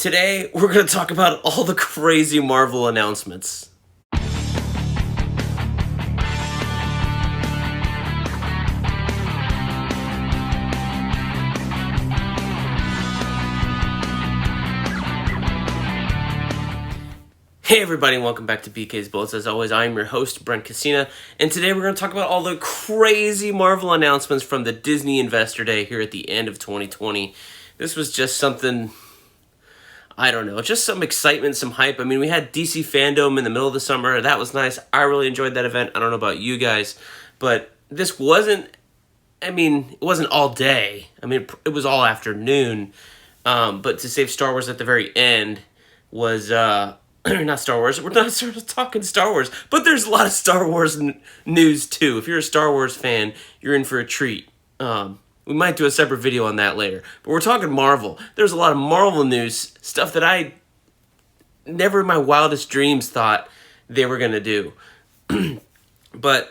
Today, we're going to talk about all the crazy Marvel announcements. Hey everybody, and welcome back to BK's Bullets. As always, I'm your host, Brent Casina, and today we're going to talk about all the crazy Marvel announcements from the Disney Investor Day here at the end of 2020. This was just something, I don't know, just some excitement, some hype. I mean, we had DC Fandom in the middle of the summer. That was nice. I really enjoyed that event. I don't know about you guys, but this wasn't, it wasn't all day. It was all afternoon, but to save Star Wars at the very end was... not Star Wars. We're not talking Star Wars, but there's a lot of Star Wars news too. If you're a Star Wars fan, you're in for a treat. We might do a separate video on that later, but we're talking Marvel. There's a lot of Marvel news, stuff that I never in my wildest dreams thought they were going to do. But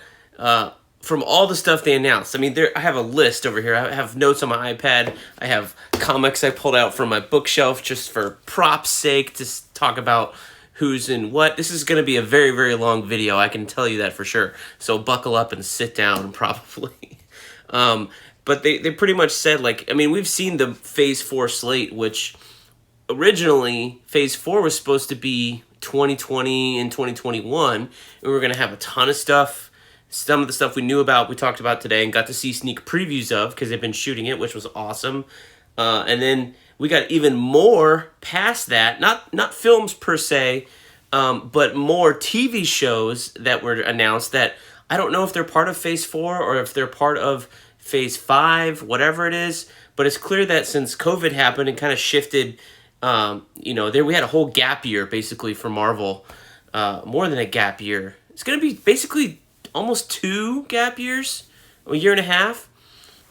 from all the stuff they announced, I have a list over here. I have notes on my iPad. I have comics I pulled out from my bookshelf just for props' sake to talk about who's in what. This is going to be a very, very long video. I can tell you that for sure. So buckle up and sit down probably. But they pretty much said, we've seen the Phase 4 slate, which originally Phase 4 was supposed to be 2020 and 2021. And we were going to have a ton of stuff. Some of the stuff we knew about, we talked about today and got to see sneak previews of because they've been shooting it, which was awesome. And then we got even more past that, not films per se, but more TV shows that were announced that I don't know if they're part of Phase 4 or if they're part of Phase 5, whatever it is. But it's clear that since COVID happened and kind of shifted, we had a whole gap year basically for Marvel, more than a gap year. It's going to be basically almost 2 gap years, a year and a half.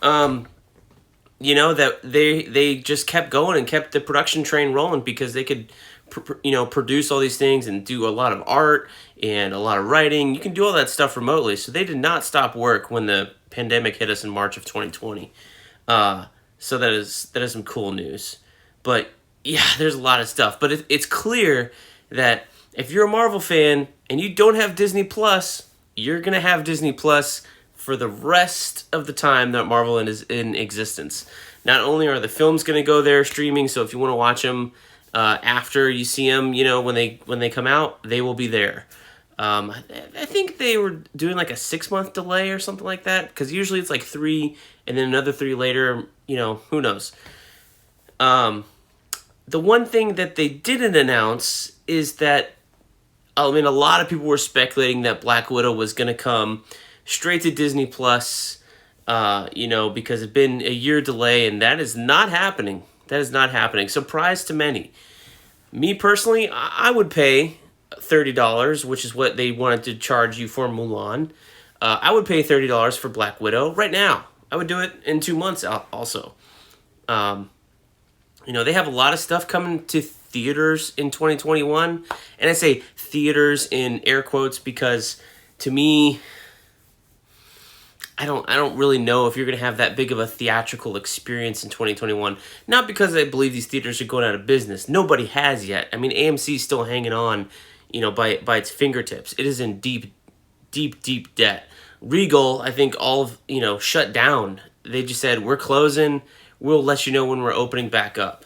That they just kept going and kept the production train rolling because they could, produce all these things and do a lot of art and a lot of writing. You can do all that stuff remotely. So they did not stop work when the pandemic hit us in March of 2020. So that is some cool news. But yeah, there's a lot of stuff. But it's clear that if you're a Marvel fan and you don't have Disney Plus, you're going to have Disney Plus for the rest of the time that Marvel is in existence. Not only are the films going to go there streaming, so if you want to watch them after you see them, when they come out, they will be there. I think they were doing like a 6-month delay or something like that, because usually it's like 3 and then another 3 later, who knows. The one thing that they didn't announce is that, a lot of people were speculating that Black Widow was going to come straight to Disney Plus, because it's been a year delay, and that is not happening. That is not happening. Surprise to many. Me personally, I would pay $30, which is what they wanted to charge you for Mulan. I would pay $30 for Black Widow right now. I would do it in 2 months also. They have a lot of stuff coming to theaters in 2021, and I say theaters in air quotes because to me, I don't really know if you're going to have that big of a theatrical experience in 2021. Not because I believe these theaters are going out of business. Nobody has yet. AMC is still hanging on, by its fingertips. It is in deep, deep, deep debt. Regal, I think shut down. They just said, we're closing. We'll let you know when we're opening back up.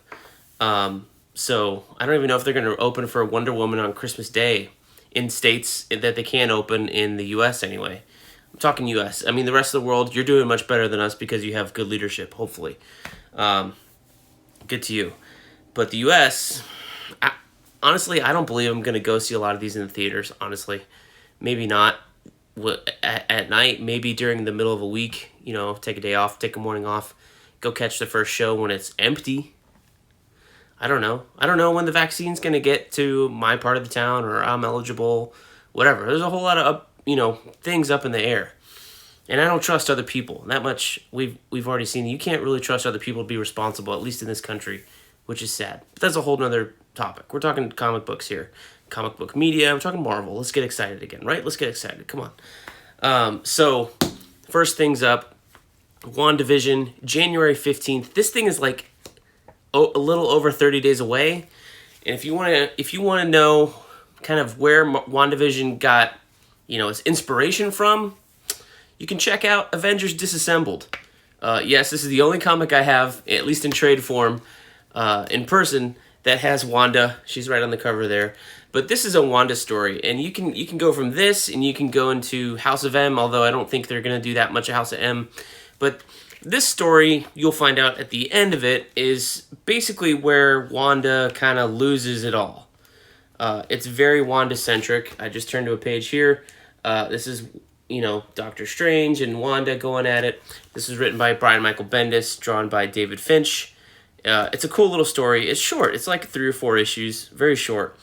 So I don't even know if they're going to open for Wonder Woman on Christmas Day in states that they can open in the U.S. anyway. I'm talking U.S. The rest of the world, you're doing much better than us because you have good leadership, hopefully. Good to you. But the U.S., honestly, I don't believe I'm going to go see a lot of these in the theaters, honestly. Maybe not at night, maybe during the middle of a week, take a day off, take a morning off, go catch the first show when it's empty. I don't know. I don't know when the vaccine's going to get to my part of the town or I'm eligible, whatever. There's a whole lot of things up in the air. And I don't trust other people. That much we've already seen. You can't really trust other people to be responsible, at least in this country, which is sad. But that's a whole nother topic. We're talking comic books here. Comic book media. We're talking Marvel. Let's get excited again, right? Let's get excited. Come on. So, first things up, WandaVision, January 15th. This thing is like a little over 30 days away. And if you want to know kind of where WandaVision got, its inspiration from, you can check out Avengers Disassembled. Yes, this is the only comic I have, at least in trade form, in person, that has Wanda. She's right on the cover there. But this is a Wanda story, and you can go from this, and you can go into House of M, although I don't think they're going to do that much of House of M. But this story, you'll find out at the end of it, is basically where Wanda kind of loses it all. It's very Wanda-centric. I just turned to a page here. This is, Doctor Strange and Wanda going at it. This is written by Brian Michael Bendis, drawn by David Finch. It's a cool little story. It's short. It's like 3 or 4 issues. Very short.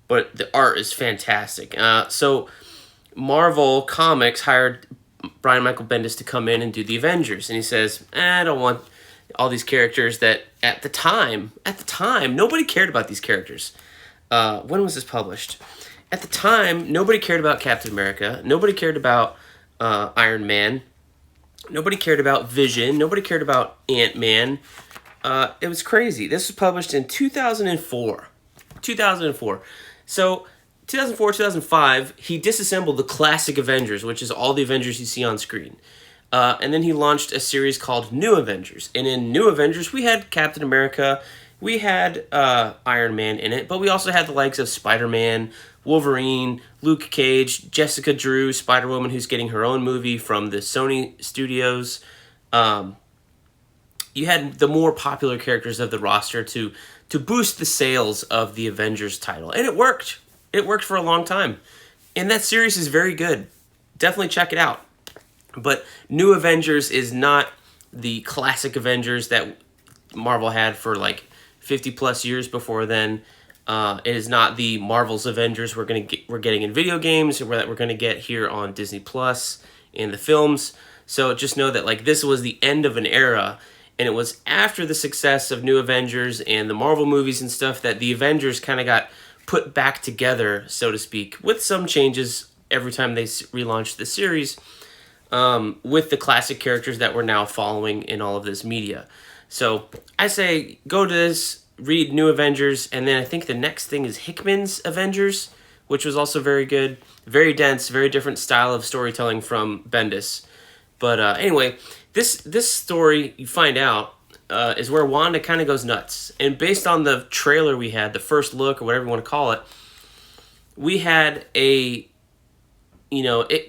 But the art is fantastic. So Marvel Comics hired Brian Michael Bendis to come in and do the Avengers. And he says, I don't want all these characters that at the time, nobody cared about these characters. When was this published? At the time, nobody cared about Captain America. Nobody cared about Iron Man. Nobody cared about Vision. Nobody cared about Ant-Man. It was crazy. This was published in 2004. 2004. So, 2004, 2005, he disassembled the classic Avengers, which is all the Avengers you see on screen. And then he launched a series called New Avengers. And in New Avengers, we had Captain America, we had Iron Man in it, but we also had the likes of Spider-Man, Wolverine, Luke Cage, Jessica Drew, Spider-Woman, who's getting her own movie from the Sony studios. You had the more popular characters of the roster to boost the sales of the Avengers title. And it worked. It worked for a long time. And that series is very good. Definitely check it out. But New Avengers is not the classic Avengers that Marvel had for like 50 plus years before then. It is not the Marvel's Avengers we're getting in video games, or that we're going to get here on Disney Plus in the films. So just know that like this was the end of an era, and it was after the success of New Avengers and the Marvel movies and stuff that the Avengers kind of got put back together, so to speak, with some changes every time they relaunched the series, with the classic characters that we're now following in all of this media. So I say go to this, read New Avengers, and then I think the next thing is Hickman's Avengers, which was also very good, very dense, very different style of storytelling from Bendis. But anyway, this story, you find out, is where Wanda kind of goes nuts. And based on the trailer we had, the first look, or whatever you want to call it, we had it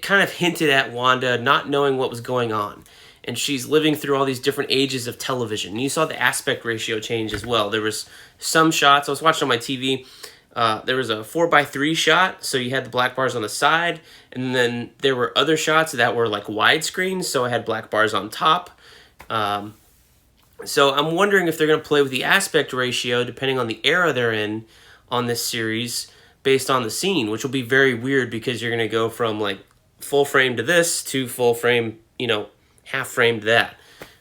kind of hinted at Wanda not knowing what was going on. And she's living through all these different ages of television. And you saw the aspect ratio change as well. There was some shots, I was watching on my TV, there was a 4:3 shot, so you had the black bars on the side, and then there were other shots that were like widescreen, so I had black bars on top. So I'm wondering if they're going to play with the aspect ratio, depending on the era they're in on this series, based on the scene, which will be very weird because you're going to go from like full frame to this to full frame, half framed that,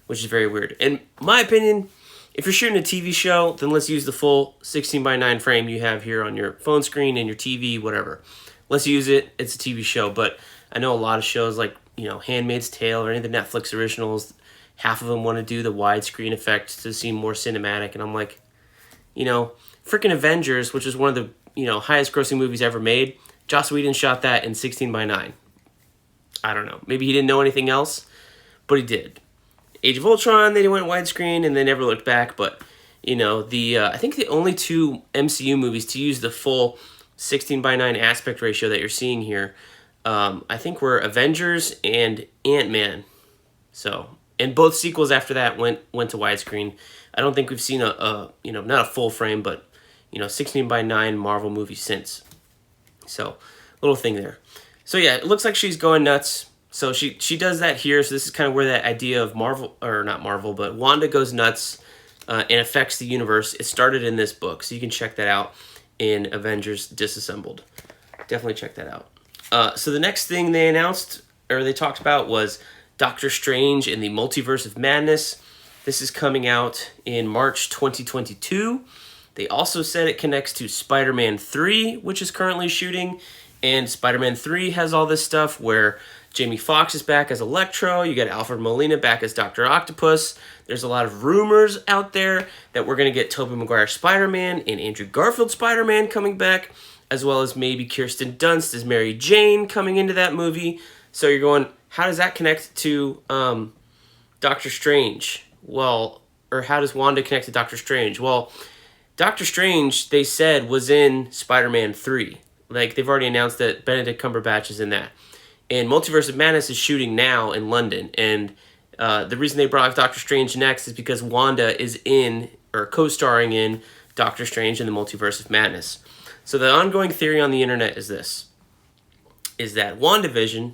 which is very weird. In my opinion, if you're shooting a TV show, then let's use the full 16:9 frame you have here on your phone screen and your TV, whatever. Let's use it. It's a TV show, but I know a lot of shows like, Handmaid's Tale or any of the Netflix originals, half of them want to do the widescreen effect to seem more cinematic, and I'm like, freaking Avengers, which is one of the, highest grossing movies ever made, Joss Whedon shot that in 16:9. I don't know. Maybe he didn't know anything else, but he did. Age of Ultron, they went widescreen and they never looked back. But I think the only 2 MCU movies to use the full 16:9 aspect ratio that you're seeing here, I think were Avengers and Ant-Man. So, and both sequels after that went to widescreen. I don't think we've seen a not a full frame, but 16:9 Marvel movie since. So, little thing there. So yeah, it looks like she's going nuts. So she does that here. So this is kind of where that idea of but Wanda goes nuts and affects the universe. It started in this book, so you can check that out in Avengers Disassembled. Definitely check that out. So the next thing they announced, or they talked about, was Doctor Strange in the Multiverse of Madness. This is coming out in March 2022. They also said it connects to Spider-Man 3, which is currently shooting. And Spider-Man 3 has all this stuff where Jamie Foxx is back as Electro. You got Alfred Molina back as Dr. Octopus. There's a lot of rumors out there that we're going to get Tobey Maguire Spider-Man and Andrew Garfield Spider-Man coming back, as well as maybe Kirsten Dunst as Mary Jane coming into that movie. So you're going, how does that connect to Doctor Strange? Well, or how does Wanda connect to Doctor Strange? Well, Doctor Strange, they said, was in Spider-Man 3. Like, they've already announced that Benedict Cumberbatch is in that. And Multiverse of Madness is shooting now in London. And the reason they brought Doctor Strange next is because Wanda is in, or co-starring in, Doctor Strange in the Multiverse of Madness. So the ongoing theory on the internet is this. Is that WandaVision,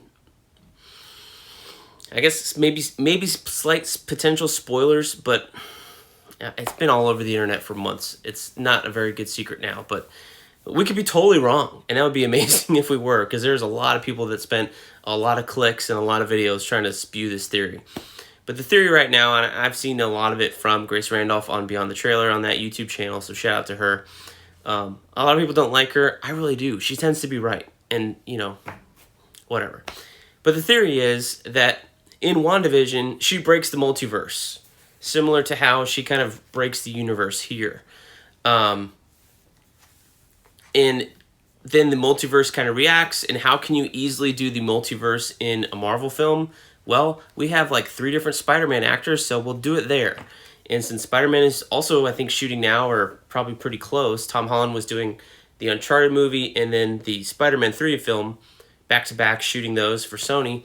I guess maybe slight potential spoilers, but it's been all over the internet for months. It's not a very good secret now, but we could be totally wrong, and that would be amazing if we were, because there's a lot of people that spent a lot of clicks and a lot of videos trying to spew this theory. But the theory right now, and I've seen a lot of it from Grace Randolph on Beyond the Trailer on that YouTube channel, so shout out to her. A lot of people don't like her. I really do. She tends to be right, and, whatever. But the theory is that in WandaVision, she breaks the multiverse, similar to how she kind of breaks the universe here. And then the multiverse kind of reacts, and how can you easily do the multiverse in a Marvel film? Well, we have like 3 different Spider-Man actors, so we'll do it there. And since Spider-Man is also, I think, shooting now, or probably pretty close, Tom Holland was doing the Uncharted movie and then the Spider-Man 3 film, back-to-back, shooting those for Sony.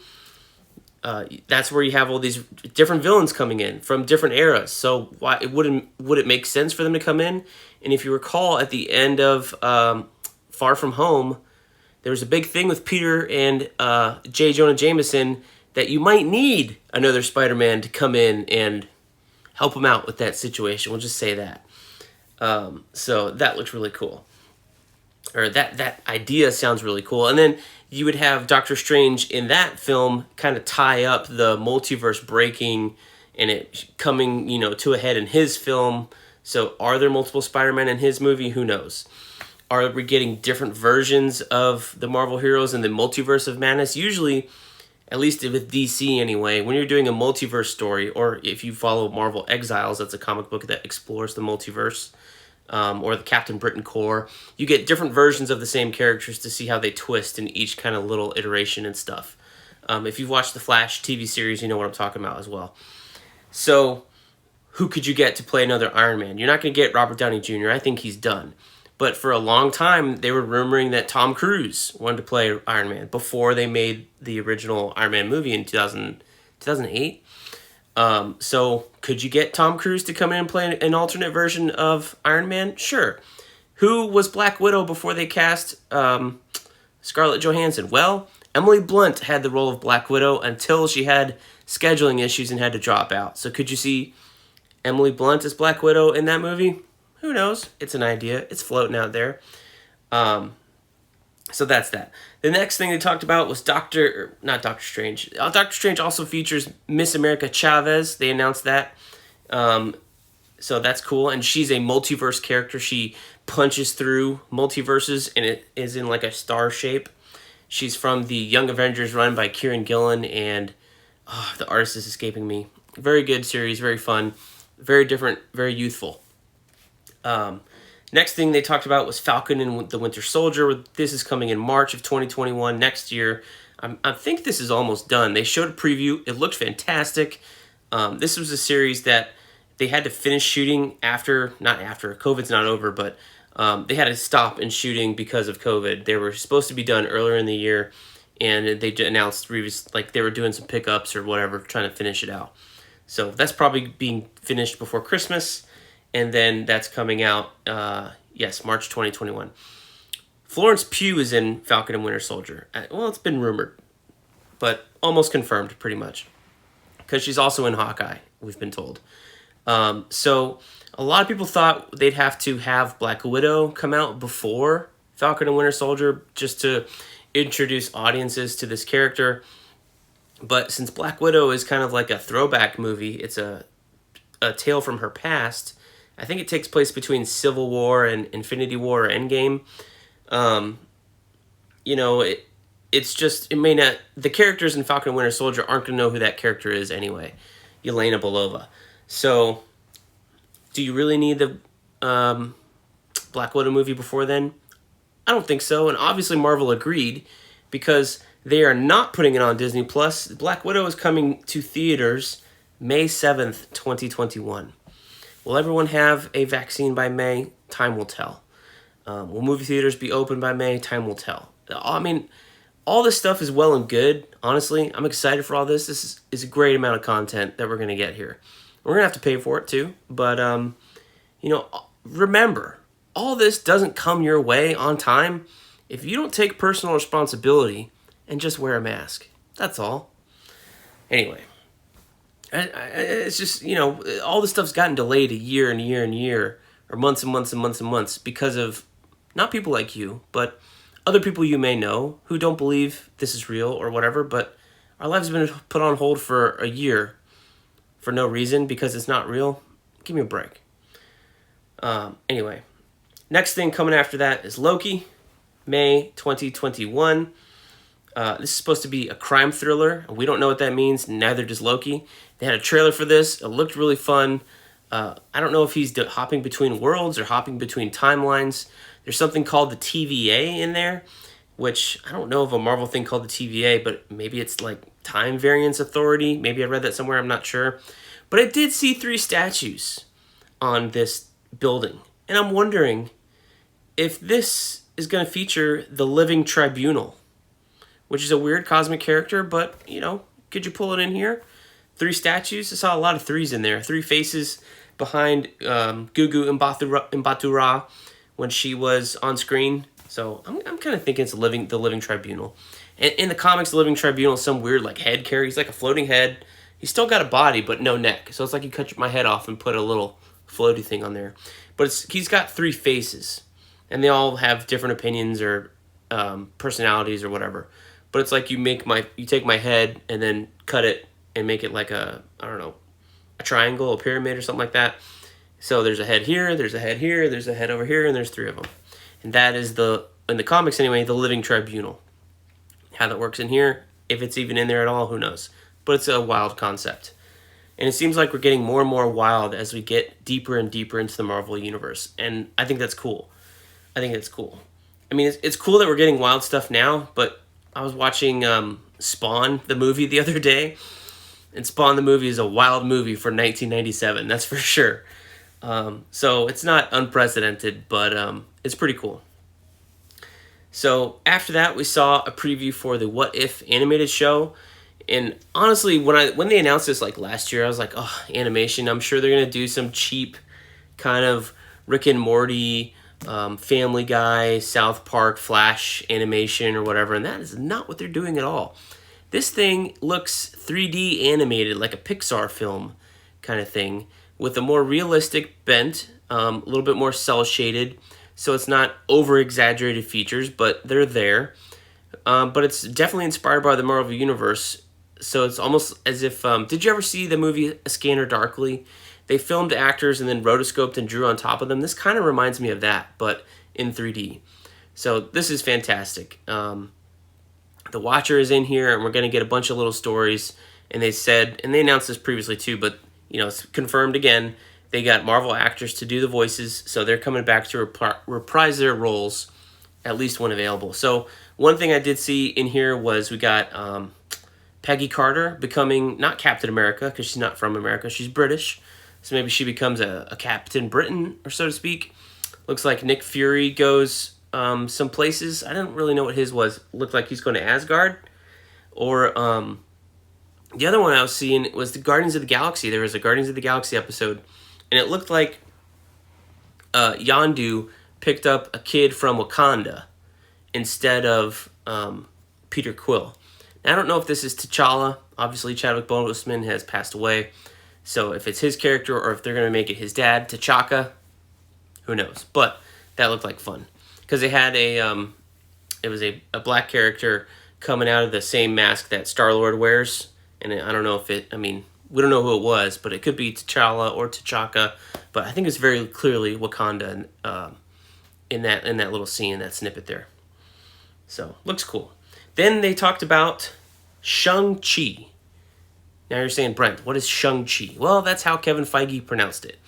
That's where you have all these different villains coming in from different eras. So why would it make sense for them to come in? And if you recall, at the end of Far From Home, there was a big thing with Peter and J. Jonah Jameson that you might need another Spider-Man to come in and help him out with that situation. We'll just say that. So that looks really cool. Or that idea sounds really cool. And then you would have Doctor Strange in that film kind of tie up the multiverse breaking and it coming, to a head in his film. So are there multiple Spider-Man in his movie? Who knows? Are we getting different versions of the Marvel heroes in the Multiverse of Madness? Usually, at least with DC anyway, when you're doing a multiverse story, or if you follow Marvel Exiles, that's a comic book that explores the multiverse, or the Captain Britain Corps, you get different versions of the same characters to see how they twist in each kind of little iteration and stuff. If you've watched the Flash TV series, you know what I'm talking about as well. So who could you get to play another Iron Man? You're not going to get Robert Downey Jr. I think he's done. But for a long time, they were rumoring that Tom Cruise wanted to play Iron Man before they made the original Iron Man movie in 2008. So could you get Tom Cruise to come in and play an alternate version of Iron Man? Sure. Who was Black Widow before they cast Scarlett Johansson? Well, Emily Blunt had the role of Black Widow until she had scheduling issues and had to drop out. So could you see Emily Blunt as Black Widow in that movie? Who knows? It's an idea. It's floating out there. So that's that. The next thing they talked about was not Doctor Strange. Doctor Strange also features Miss America Chavez. They announced that. So that's cool. And she's a multiverse character. She punches through multiverses, and it is in like a star shape. She's from the Young Avengers run by Kieran Gillen, and the artist is escaping me. Very good series, very fun, very different, very youthful. Next thing they talked about was Falcon and the Winter Soldier. This is coming in March of 2021, next year. I think this is almost done. They showed a preview. It looked fantastic. This was a series that they had to finish shooting COVID's not over, but they had to stop in shooting because of COVID. They were supposed to be done earlier in the year, and they announced they were doing some pickups or whatever, trying to finish it out. So that's probably being finished before Christmas. And then that's coming out, March 2021. Florence Pugh is in Falcon and Winter Soldier. Well, it's been rumored, but almost confirmed pretty much. Because she's also in Hawkeye, we've been told. So a lot of people thought they'd have to have Black Widow come out before Falcon and Winter Soldier just to introduce audiences to this character. But since Black Widow is kind of like a throwback movie, it's a tale from her past. I think it takes place between Civil War and Infinity War or Endgame. it's just, it may not, the characters in Falcon and Winter Soldier aren't going to know who that character is anyway. Yelena Belova. So, do you really need the Black Widow movie before then? I don't think so, and obviously Marvel agreed because they are not putting it on Disney Plus. Black Widow is coming to theaters May 7th, 2021. Will everyone have a vaccine by May? Time will tell. Will movie theaters be open by May? Time will tell. I mean, all this stuff is well and good. Honestly, I'm excited for all this. This is a great amount of content that we're going to get here. We're going to have to pay for it too, but remember, all this doesn't come your way on time if you don't take personal responsibility and just wear a mask. That's all. Anyway, it's just, all this stuff's gotten delayed a year and year and year, or months and months and months and months because of not people like you, but other people you may know who don't believe this is real or whatever, but our lives have been put on hold for a year for no reason because it's not real. Give me a break. Anyway, next thing coming after that is Loki, May 2021. This is supposed to be a crime thriller. We don't know what that means. Neither does Loki. They had a trailer for this. It looked really fun. I don't know if he's hopping between worlds or hopping between timelines. There's something called the TVA in there, which I don't know of a Marvel thing called the TVA, but maybe it's like Time Variance Authority. Maybe I read that somewhere. I'm not sure. But I did see 3 statues on this building. And I'm wondering if this is going to feature the Living Tribunal, which is a weird cosmic character, but, could you pull it in here? 3 statues? I saw a lot of 3s in there. 3 faces behind Gugu Mbatha-Raw when she was on screen. So I'm kind of thinking it's the Living Tribunal. And in the comics, the Living Tribunal is some weird head carrier. He's like a floating head. He's still got a body, but no neck. So it's like you cut my head off and put a little floaty thing on there. But he's got 3 faces. And they all have different opinions or personalities or whatever. But it's like you take my head and then cut it and make it like a triangle, a pyramid or something like that. So there's a head here, there's a head here, there's a head over here, and there's 3 of them. And that is in the comics anyway, the Living Tribunal. How that works in here, if it's even in there at all, who knows. But it's a wild concept. And it seems like we're getting more and more wild as we get deeper and deeper into the Marvel Universe. And I think that's cool. I mean, it's cool that we're getting wild stuff now, but I was watching Spawn, the movie, the other day. And Spawn, the movie, is a wild movie for 1997, that's for sure. So it's not unprecedented, but it's pretty cool. So after that, we saw a preview for the What If animated show. And honestly, when they announced this last year, I was like, oh, animation. I'm sure they're going to do some cheap kind of Rick and Morty, Family Guy, South Park, Flash animation or whatever. And that is not what they're doing at all. This thing looks 3D animated, like a Pixar film kind of thing, with a more realistic bent, a little bit more cel-shaded, so it's not over-exaggerated features, but they're there. But it's definitely inspired by the Marvel Universe, so it's almost as if... did you ever see the movie A Scanner Darkly? They filmed actors and then rotoscoped and drew on top of them. This kind of reminds me of that, but in 3D. So this is fantastic. The Watcher is in here, and we're going to get a bunch of little stories. And they said, and they announced this previously too, but it's confirmed again. They got Marvel actors to do the voices, so they're coming back to reprise their roles, at least when available. So one thing I did see in here was we got Peggy Carter becoming, not Captain America, because she's not from America, she's British. So maybe she becomes a Captain Britain, or so to speak. Looks like Nick Fury goes some places. I didn't really know what his was. Looked like he's going to Asgard. Or the other one I was seeing was the Guardians of the Galaxy. There was a Guardians of the Galaxy episode, and it looked like Yondu picked up a kid from Wakanda instead of Peter Quill. Now, I don't know if this is T'Challa. Obviously, Chadwick Boseman has passed away. So if it's his character or if they're going to make it his dad, T'Chaka, who knows. But that looked like fun. Because they had it was a black character coming out of the same mask that Star-Lord wears. And I don't know if we don't know who it was, but it could be T'Challa or T'Chaka. But I think it's very clearly Wakanda in that little scene, that snippet there. So, looks cool. Then they talked about Shang-Chi. Now you're saying, Brent, what is Shang-Chi? Well, that's how Kevin Feige pronounced it.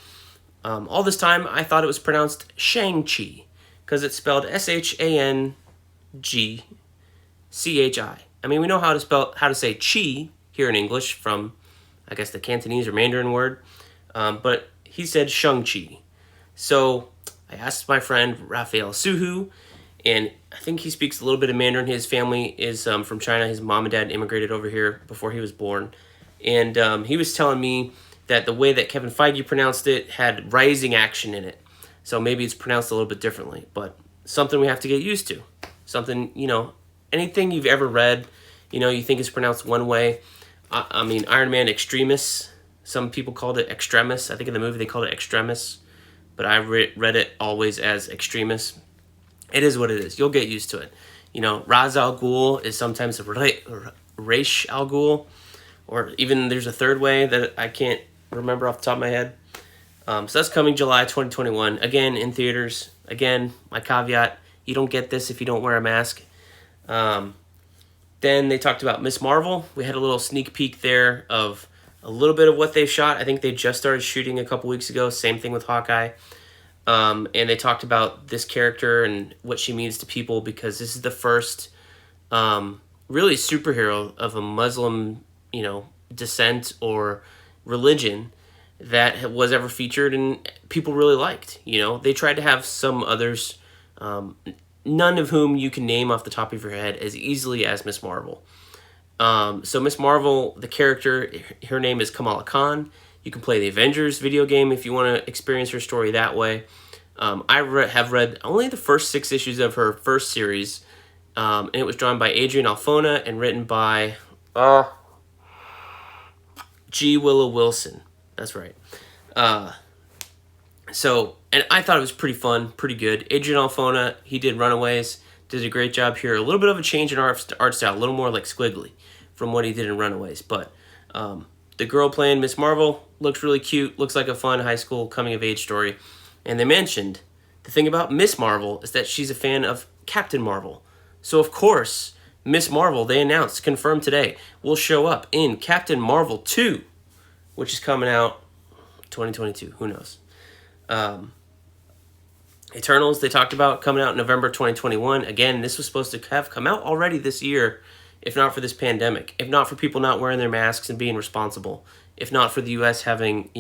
All this time, I thought it was pronounced Shang-Chi, because it's spelled ShangChi. I mean, we know how to say chi here in English from, I guess, the Cantonese or Mandarin word, but he said Shang-Chi. So I asked my friend Raphael Suhu, and I think he speaks a little bit of Mandarin. His family is from China. His mom and dad immigrated over here before he was born. And he was telling me that the way that Kevin Feige pronounced it had rising action in it. So maybe it's pronounced a little bit differently, but something we have to get used to. Something, anything you've ever read, you think is pronounced one way. I mean, Iron Man Extremis, some people called it Extremis. I think in the movie they called it Extremis, but I read it always as Extremis. It is what it is. You'll get used to it. Ra's al Ghul is sometimes Raish al Ghul, or even there's a third way that I can't remember off the top of my head. So that's coming July 2021. Again, in theaters. Again, my caveat, you don't get this if you don't wear a mask. Then they talked about Miss Marvel. We had a little sneak peek there of a little bit of what they shot. I think they just started shooting a couple weeks ago. Same thing with Hawkeye. And they talked about this character and what she means to people, because this is the first really superhero of a Muslim, descent or religion that was ever featured and people really liked. They tried to have some others, none of whom you can name off the top of your head as easily as Miss Marvel. So Miss Marvel, the character, her name is Kamala Khan. You can play the Avengers video game if you want to experience her story that way. I have read only the first 6 issues of her first series, and it was drawn by Adrian Alfona and written by G. Willow Wilson. That's right. And I thought it was pretty fun, pretty good. Adrian Alfona, he did Runaways, did a great job here. A little bit of a change in art style, a little more like squiggly from what he did in Runaways. But the girl playing Miss Marvel looks really cute, looks like a fun high school coming-of-age story. And they mentioned the thing about Miss Marvel is that she's a fan of Captain Marvel. So, of course, Miss Marvel, they announced, confirmed today, will show up in Captain Marvel 2, which is coming out 2022. Who knows? Eternals, they talked about, coming out in November 2021. Again, this was supposed to have come out already this year, if not for this pandemic, if not for people not wearing their masks and being responsible, if not for the U.S. having,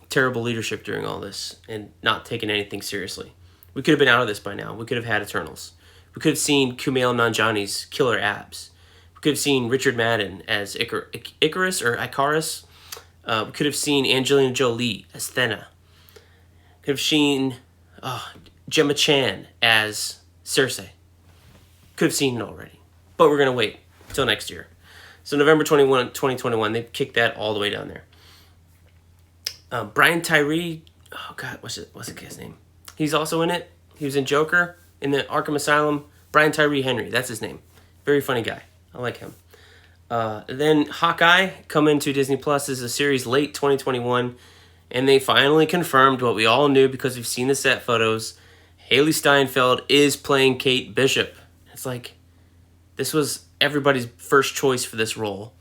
terrible leadership during all this and not taking anything seriously. We could have been out of this by now. We could have had Eternals. We could have seen Kumail Nanjiani's killer abs. We could have seen Richard Madden as Icarus or Icarus. We could have seen Angelina Jolie as Thena. Could have seen Gemma Chan as Cersei. Could have seen it already. But we're going to wait until next year. So November 2021, they kicked that all the way down there. Brian Tyree, what's the guy's name? He's also in it. He was in Joker, in the Arkham Asylum. Brian Tyree Henry, that's his name. Very funny guy. I like him. Then Hawkeye, coming to Disney Plus, is a series late 2021. And they finally confirmed what we all knew because we've seen the set photos. Haley Steinfeld is playing Kate Bishop. It's like, this was everybody's first choice for this role.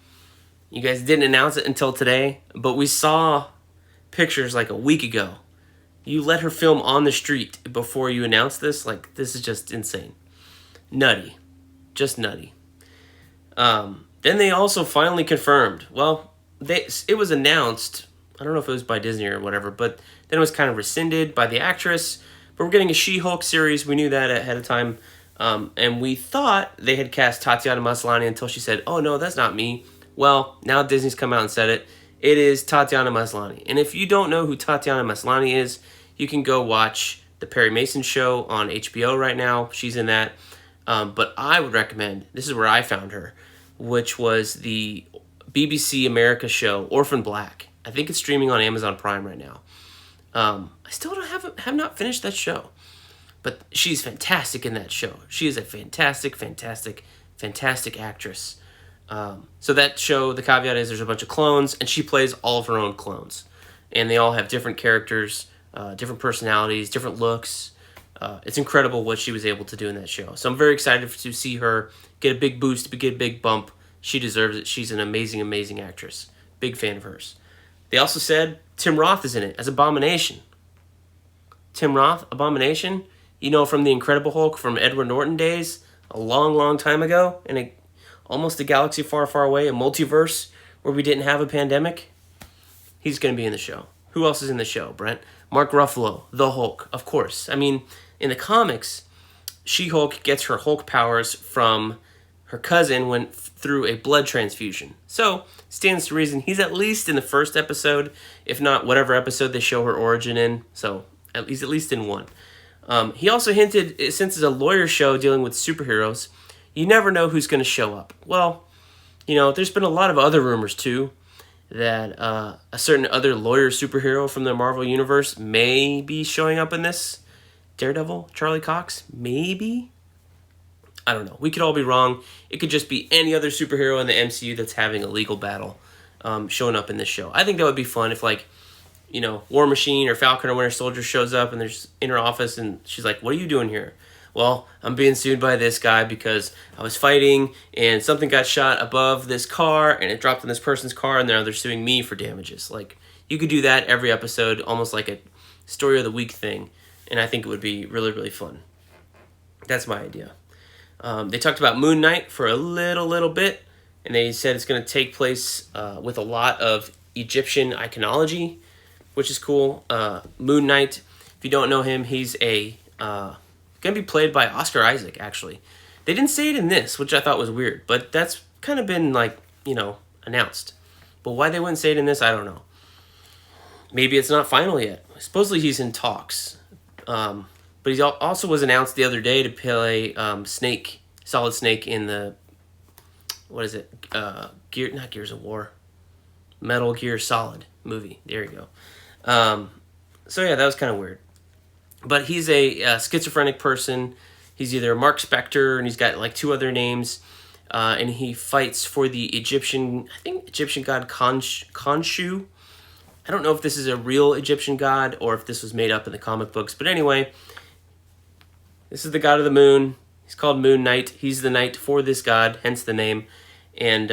You guys didn't announce it until today, but we saw pictures like a week ago. You let her film on the street before you announced this? Like, this is just insane. Nutty. Just nutty. Then they also finally confirmed. Well, it was announced, I don't know if it was by Disney or whatever, but then it was kind of rescinded by the actress. But we're getting a She-Hulk series. We knew that ahead of time. And we thought they had cast Tatiana Maslany until she said, oh, no, that's not me. Well, now Disney's come out and said it. It is Tatiana Maslany. And if you don't know who Tatiana Maslany is, you can go watch the Perry Mason show on HBO right now. She's in that. But I would recommend, this is where I found her, which was the BBC America show, Orphan Black. I think it's streaming on Amazon Prime right now. I still have not finished that show. But she's fantastic in that show. She is a fantastic, fantastic, fantastic actress. So that show, the caveat is there's a bunch of clones, and she plays all of her own clones. And they all have different characters, different personalities, different looks. it's incredible what she was able to do in that show. So I'm very excited to see her get a big boost, get a big bump. She deserves it. She's an amazing, amazing actress. Big fan of hers. They also said Tim Roth is in it as Abomination. Tim Roth, Abomination, you know, from the Incredible Hulk from Edward Norton days, a long, long time ago, in almost a galaxy far, far away, a multiverse where we didn't have a pandemic. He's going to be in the show. Who else is in the show, Brent? Mark Ruffalo, the Hulk, of course. I mean, in the comics, She-Hulk gets her Hulk powers from her cousin went through a blood transfusion. So, stands to reason he's at least in the first episode, if not whatever episode they show her origin in. So, he's at least in one. He also hinted, since it's a lawyer show dealing with superheroes, you never know who's going to show up. Well, you know, there's been a lot of other rumors, too, that a certain other lawyer superhero from the Marvel Universe may be showing up in this. Daredevil, Charlie Cox, maybe? I don't know. We could all be wrong. It could just be any other superhero in the MCU that's having a legal battle showing up in this show. I think that would be fun if, like, you know, War Machine or Falcon or Winter Soldier shows up and they're in her office and she's like, what are you doing here? Well, I'm being sued by this guy because I was fighting and something got shot above this car and it dropped in this person's car and now they're suing me for damages. Like, you could do that every episode, almost like a story of the week thing, and I think it would be really, really fun. That's my idea. They talked about Moon Knight for a little bit, and they said it's going to take place with a lot of Egyptian iconology, which is cool. Moon Knight, if you don't know him, he's going to be played by Oscar Isaac, actually. They didn't say it in this, which I thought was weird, but that's kind of been, like, you know, announced. But why they wouldn't say it in this, I don't know. Maybe it's not final yet. Supposedly he's in talks. But he also was announced the other day to play Snake, Solid Snake in the, what is it? Not Gears of War. Metal Gear Solid movie. There you go. So yeah, that was kind of weird. But he's a schizophrenic person. He's either Mark Spector, and he's got like two other names. And he fights for the Egyptian god Khonshu. I don't know if this is a real Egyptian god or if this was made up in the comic books. But anyway, this is the god of the moon. He's called Moon Knight. He's the knight for this god, hence the name. And,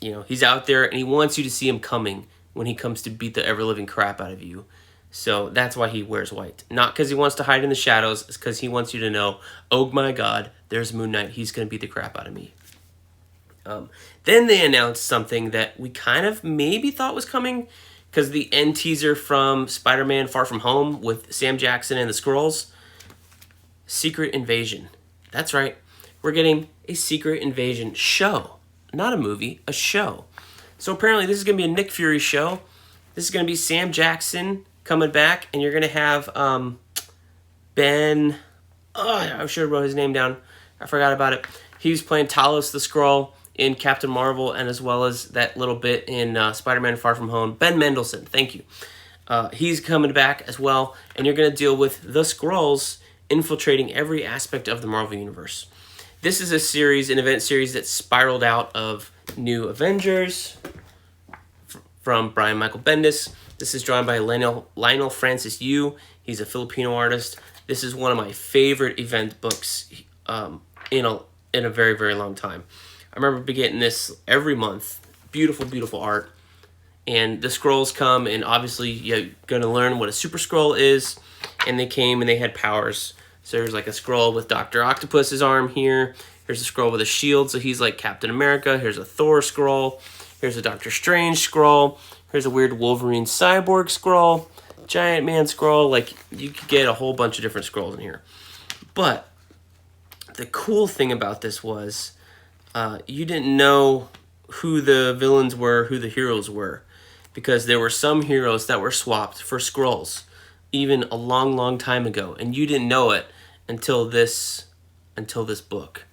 you know, he's out there and he wants you to see him coming when he comes to beat the ever-living crap out of you. So that's why he wears white. Not because he wants to hide in the shadows. It's because he wants you to know, oh my god, there's Moon Knight. He's going to beat the crap out of me. Then they announced something that we kind of maybe thought was coming, because the end teaser from Spider-Man Far From Home with Sam Jackson and the Skrulls, Secret Invasion. That's right. We're getting a Secret Invasion show. Not a movie, a show. So apparently this is going to be a Nick Fury show. This is going to be Sam Jackson coming back, and you're going to have Ben... Oh, I should have wrote his name down. I forgot about it. He was playing Talos the Skrull in Captain Marvel, and as well as that little bit in Spider-Man Far From Home. Ben Mendelsohn, thank you. He's coming back as well, and you're going to deal with the Skrulls infiltrating every aspect of the Marvel Universe. This is a series, an event series that spiraled out of New Avengers from Brian Michael Bendis. This is drawn by Lionel Francis Yu. He's a Filipino artist. This is one of my favorite event books in a very, very long time. I remember getting this every month. Beautiful, beautiful art. And the Skrulls come, and obviously you're going to learn what a Super Skrull is. And they came, and they had powers. So there's like a Skrull with Dr. Octopus's arm here. Here's a Skrull with a shield, so he's like Captain America. Here's a Thor Skrull. Here's a Doctor Strange Skrull. Here's a weird Wolverine Cyborg Skrull. Giant Man Skrull. Like, you could get a whole bunch of different Skrulls in here. But the cool thing about this was you didn't know who the villains were, who the heroes were. Because there were some heroes that were swapped for Skrulls, even a long, long time ago. And you didn't know it until this book.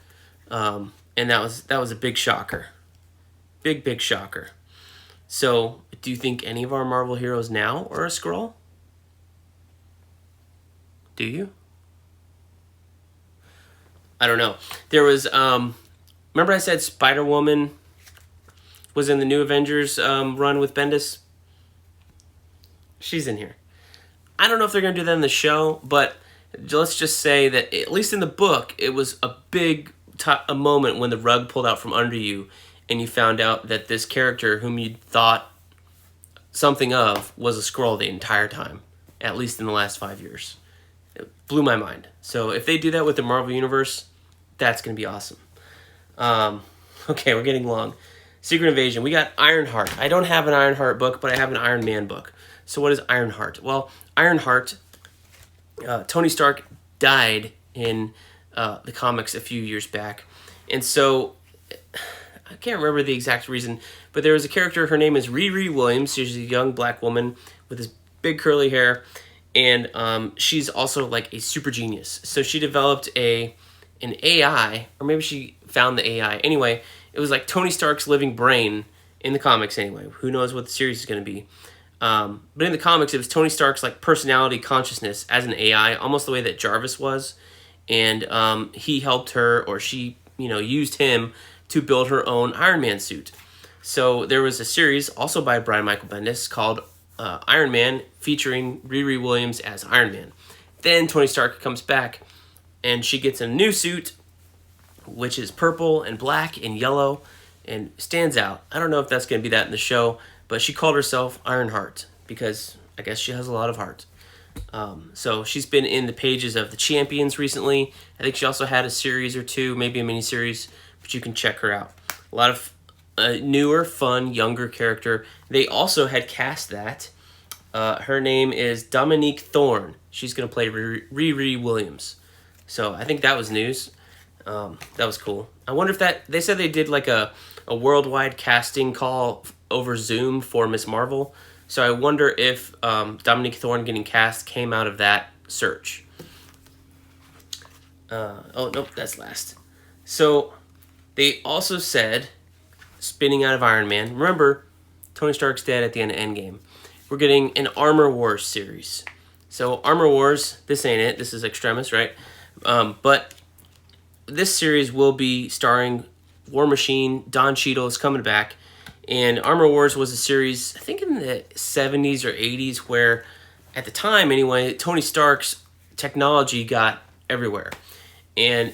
And that was a big shocker. Big, big shocker. So, do you think any of our Marvel heroes now are a Skrull? Do you? I don't know. There was, remember I said Spider-Woman was in the New Avengers run with Bendis? She's in here. I don't know if they're going to do that in the show, but let's just say that, at least in the book, it was a big a moment when the rug pulled out from under you and you found out that this character whom you thought something of was a Skrull the entire time, at least in the last 5 years. It blew my mind. So if they do that with the Marvel Universe, that's going to be awesome. Okay, we're getting long. Secret Invasion. We got Ironheart. I don't have an Ironheart book, but I have an Iron Man book. So what is Ironheart? Well, Ironheart, Tony Stark died in the comics a few years back. And so, I can't remember the exact reason, but there was a character, her name is Riri Williams. She's a young black woman with this big curly hair. And she's also like a super genius. So she developed an AI, or maybe she found the AI. Anyway, it was like Tony Stark's living brain in the comics anyway. Who knows what the series is going to be. But in the comics, it was Tony Stark's like personality consciousness as an AI, almost the way that Jarvis was. And he helped her, or she, used him to build her own Iron Man suit. So there was a series also by Brian Michael Bendis called Iron Man, featuring Riri Williams as Iron Man. Then Tony Stark comes back and she gets a new suit, which is purple and black and yellow and stands out. I don't know if that's going to be that in the show, but she called herself Ironheart because I guess she has a lot of heart. So she's been in the pages of the Champions recently. I think she also had a series or two, maybe a miniseries, but you can check her out. A lot of newer, fun, younger character. They also had cast that. Her name is Dominique Thorne. She's going to play Riri Williams. So I think that was news. That was cool. I wonder if they said they did like a worldwide casting call over Zoom for Ms. Marvel. So I wonder if Dominique Thorne getting cast came out of that search. Oh, nope, that's last. So they also said, spinning out of Iron Man, remember, Tony Stark's dead at the end of Endgame. We're getting an Armor Wars series. So Armor Wars, this ain't it. This is Extremis, right? But this series will be starring War Machine. Don Cheadle is coming back. And Armor Wars was a series, I think in the 70s or 80s, where, at the time anyway, Tony Stark's technology got everywhere. And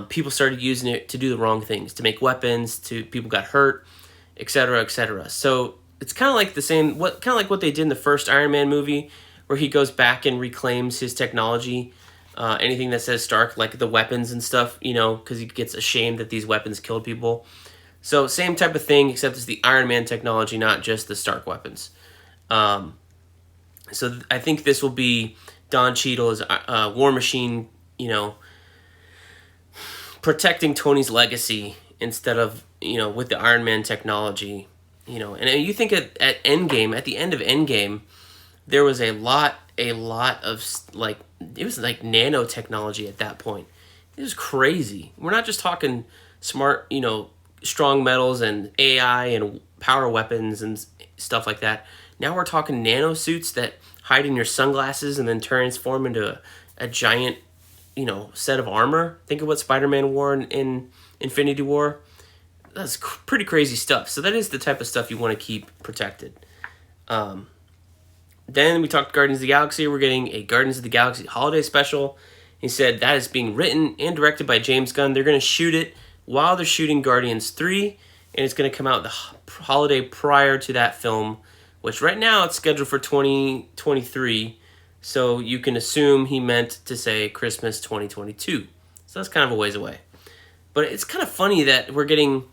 people started using it to do the wrong things, to make weapons, people got hurt, etc., etc. So it's kind of like the same, what they did in the first Iron Man movie, where he goes back and reclaims his technology. Anything that says Stark, like the weapons and stuff, because he gets ashamed that these weapons killed people. So same type of thing, except it's the Iron Man technology, not just the Stark weapons. So I think this will be Don Cheadle as War Machine, protecting Tony's legacy instead of, with the Iron Man technology. And you think at Endgame, at the end of Endgame, there was a lot of, like, it was like nanotechnology at that point. It was crazy. We're not just talking smart, strong metals and AI and power weapons and stuff like that. Now we're talking nanosuits that hide in your sunglasses and then transform into a giant, set of armor. Think of what Spider-Man wore in Infinity War. That's pretty crazy stuff. So that is the type of stuff you want to keep protected. Then we talked Guardians of the Galaxy. We're getting a Guardians of the Galaxy holiday special. He said that is being written and directed by James Gunn. They're going to shoot it while they're shooting Guardians 3, and it's going to come out the holiday prior to that film, which right now it's scheduled for 2023, so you can assume he meant to say Christmas 2022. So that's kind of a ways away. But it's kind of funny that we're getting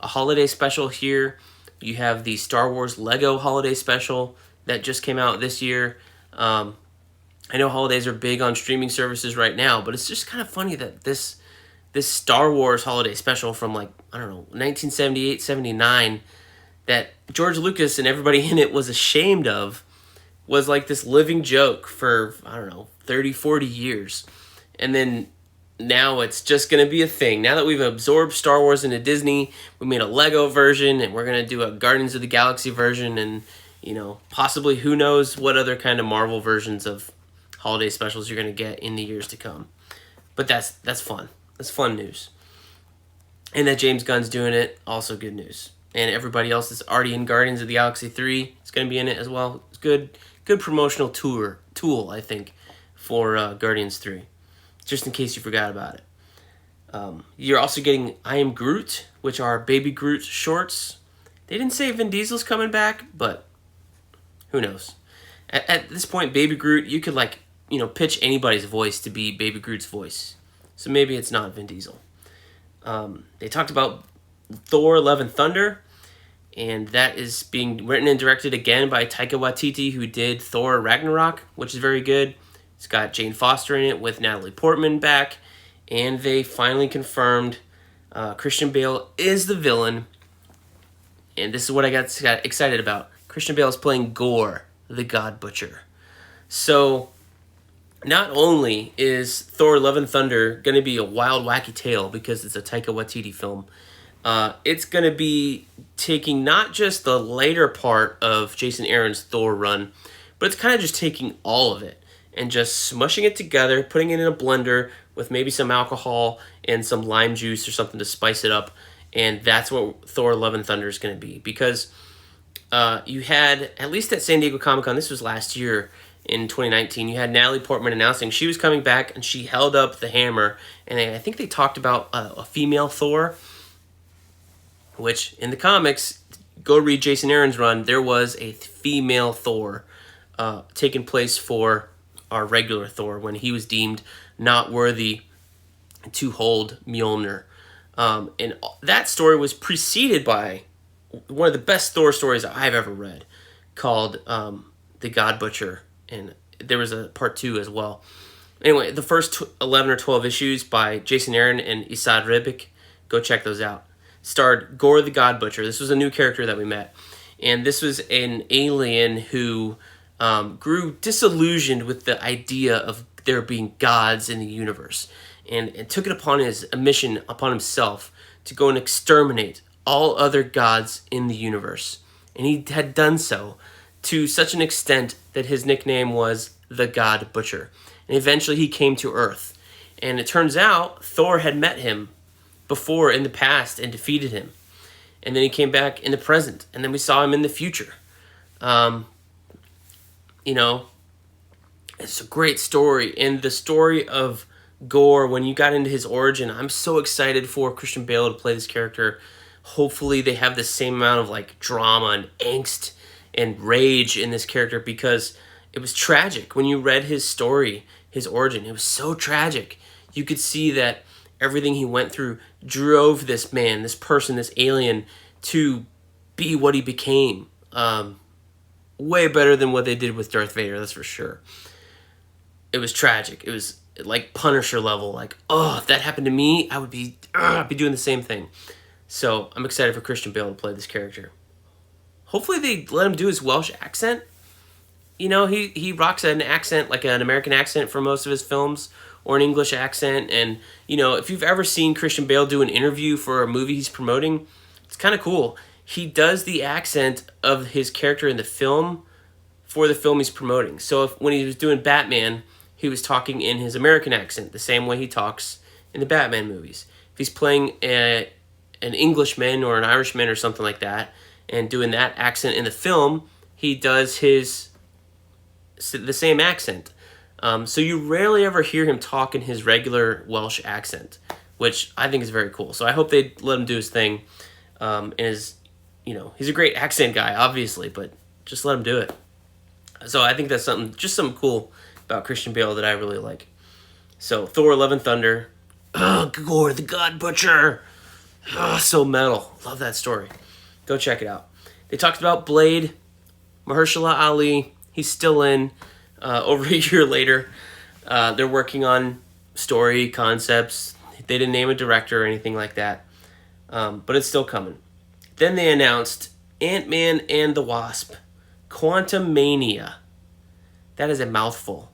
a holiday special here. You have the Star Wars Lego holiday special that just came out this year. I know holidays are big on streaming services right now, but it's just kind of funny that this Star Wars holiday special from 1978, 79, that George Lucas and everybody in it was ashamed of, was like this living joke for, 30, 40 years. And then now it's just going to be a thing. Now that we've absorbed Star Wars into Disney, we made a Lego version, and we're going to do a Guardians of the Galaxy version, and, possibly who knows what other kind of Marvel versions of holiday specials you're going to get in the years to come. But that's fun. That's fun news. And that James Gunn's doing it, also good news. And everybody else that's already in Guardians of the Galaxy 3 is going to be in it as well. It's good promotional tool, I think, for Guardians 3. just in case you forgot about it. You're also getting I Am Groot, which are Baby Groot shorts. They didn't say Vin Diesel's coming back, but who knows? At this point, Baby Groot, you could pitch anybody's voice to be Baby Groot's voice. So maybe it's not Vin Diesel. They talked about Thor: Love and Thunder, and that is being written and directed again by Taika Waititi, who did Thor: Ragnarok, which is very good. It's got Jane Foster in it with Natalie Portman back, and they finally confirmed Christian Bale is the villain. And this is what I got excited about. Christian Bale is playing Gorr, the God Butcher. So, not only is Thor: Love and Thunder going to be a wild, wacky tale because it's a Taika Waititi film, it's going to be taking not just the later part of Jason Aaron's Thor run, but it's kind of just taking all of it and just smushing it together, putting it in a blender with maybe some alcohol and some lime juice or something to spice it up. And that's what Thor: Love and Thunder is going to be. Because you had, at least at San Diego Comic-Con, this was last year in 2019, you had Natalie Portman announcing she was coming back, and she held up the hammer. And I think they talked about a female Thor, which in the comics, go read Jason Aaron's run, there was a female Thor taking place for our regular Thor when he was deemed not worthy to hold Mjolnir. And that story was preceded by one of the best Thor stories I've ever read, called The God Butcher, and there was a part 2 as well. Anyway, the first 11 or 12 issues by Jason Aaron and Esad Ribic, go check those out. Starred Gorr the God Butcher. This was a new character that we met, and this was an alien who grew disillusioned with the idea of there being gods in the universe, and took it upon a mission upon himself to go and exterminate all other gods in the universe. And he had done so to such an extent that his nickname was the God Butcher. And eventually he came to Earth. And it turns out Thor had met him before in the past and defeated him. And then he came back in the present. And then we saw him in the future. It's a great story. And the story of Gorr, when you got into his origin, I'm so excited for Christian Bale to play this character. Hopefully they have the same amount of drama and angst and rage in this character, because it was tragic. When you read his story, his origin, it was so tragic. You could see that everything he went through drove this man, this person, this alien, to be what he became. Way better than what they did with Darth Vader, that's for sure. It was tragic. It was like Punisher level. If that happened to me, I'd be doing the same thing. So I'm excited for Christian Bale to play this character. Hopefully they let him do his Welsh accent. He rocks an accent, like an American accent for most of his films, or an English accent. And, if you've ever seen Christian Bale do an interview for a movie he's promoting, it's kind of cool. He does the accent of his character in the film for the film he's promoting. So when he was doing Batman, he was talking in his American accent, the same way he talks in the Batman movies. If he's playing an Englishman or an Irishman or something like that, and doing that accent in the film, he does the same accent. So you rarely ever hear him talk in his regular Welsh accent, which I think is very cool. So I hope they let him do his thing. He's a great accent guy, obviously, but just let him do it. So I think that's something cool about Christian Bale that I really like. So Thor: Love and Thunder. Gorr the God Butcher. So metal. Love that story. Go check it out. They talked about Blade. Mahershala Ali. He's still in. Over a year later. They're working on story concepts. They didn't name a director or anything like that. But it's still coming. Then they announced Ant-Man and the Wasp. Quantumania. That is a mouthful.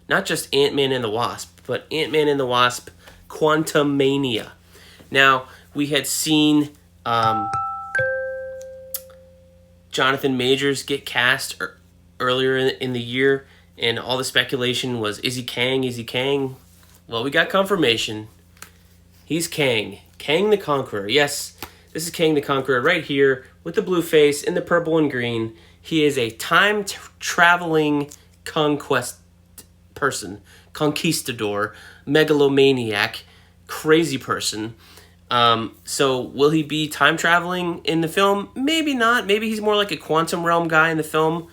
Not just Ant-Man and the Wasp, but Ant-Man and the Wasp Quantumania. Now, we had seen Jonathan Majors get cast earlier in the year, and all the speculation was, is he Kang? Is he Kang? Well, we got confirmation. He's Kang. Kang the Conqueror. Yes, this is Kang the Conqueror right here with the blue face in the purple and green. He is a time-traveling conquest person conquistador, megalomaniac, crazy person. So will he be time traveling in the film? Maybe not. Maybe he's more like a quantum realm guy in the film.